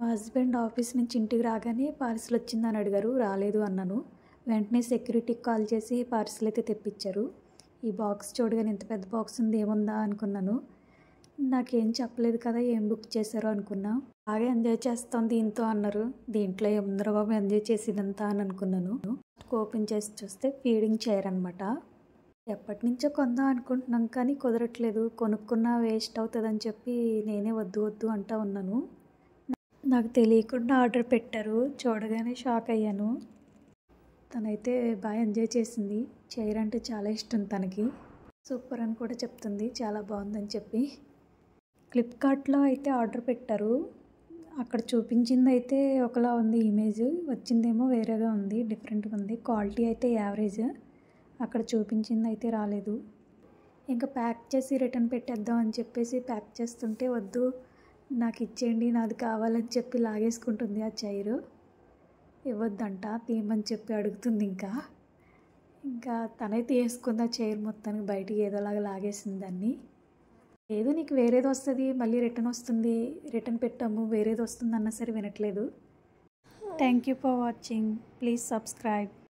మా husband office నుంచి ఇంటికి రాగానే పార్సిల్ వచ్చిందని అడిగారు. రాలేదు అన్నాను. వెంటనే సెక్యూరిటీకి కాల్ చేసి పార్సిల్ అయితే తెప్పించారు. ఈ బాక్స్ చూడగానే ఇంత పెద్ద బాక్స్ ఉంది, ఏముందా అనుకున్నాను. నాకేం చెప్పలేదు కదా, ఏం బుక్ చేశారో అనుకున్నా. బాగా ఎంజాయ్ చేస్తాం దీంతో అన్నారు. దీంట్లో ఏముందరో బాబు ఎంజాయ్ చేసేదంతా అని అనుకున్నాను. ఓపెన్ చేసి చూస్తే ఫీడింగ్ చైర్ అనమాట. ఎప్పటి నుంచో కొందాం అనుకుంటున్నాం కానీ కుదరట్లేదు. కొనుక్కున్నా వేస్ట్ అవుతుందని చెప్పి నేనే వద్దు వద్దు అంటూ ఉన్నాను. నాకు తెలియకుండా ఆర్డర్ పెట్టారు. చూడగానే షాక్ అయ్యాను. తనైతే బాగా ఎంజాయ్ చేసింది. చైర్ అంటే చాలా ఇష్టం తనకి. సూపర్ అని కూడా చెప్తుంది, చాలా బాగుందని చెప్పి. ఫ్లిప్కార్ట్లో అయితే ఆర్డర్ పెట్టారు. అక్కడ చూపించింది అయితే ఒకలా ఉంది ఇమేజ్, వచ్చిందేమో వేరేగా ఉంది, డిఫరెంట్గా ఉంది. క్వాలిటీ అయితే యావరేజ్. అక్కడ చూపించింది అయితే రాలేదు. ఇంకా ప్యాక్ చేసి రిటర్న్ పెట్టేద్దాం అని చెప్పేసి ప్యాక్ చేస్తుంటే వద్దు నాకు ఇచ్చేయండి, నాది కావాలని చెప్పి లాగేసుకుంటుంది ఆ చైరు. ఇవ్వద్దంట, తీయమని చెప్పి అడుగుతుంది. ఇంకా తనైతే వేసుకుంది ఆ చైర్ మొత్తానికి, బయటికి ఏదోలాగా లాగేసింది దాన్ని. లేదు నీకు వేరేది వస్తుంది, మళ్ళీ రిటర్న్ వస్తుంది, రిటర్న్ పెట్టాము వేరేది వస్తుంది అన్నా సరే వినట్లేదు. Thank you for watching. Please subscribe.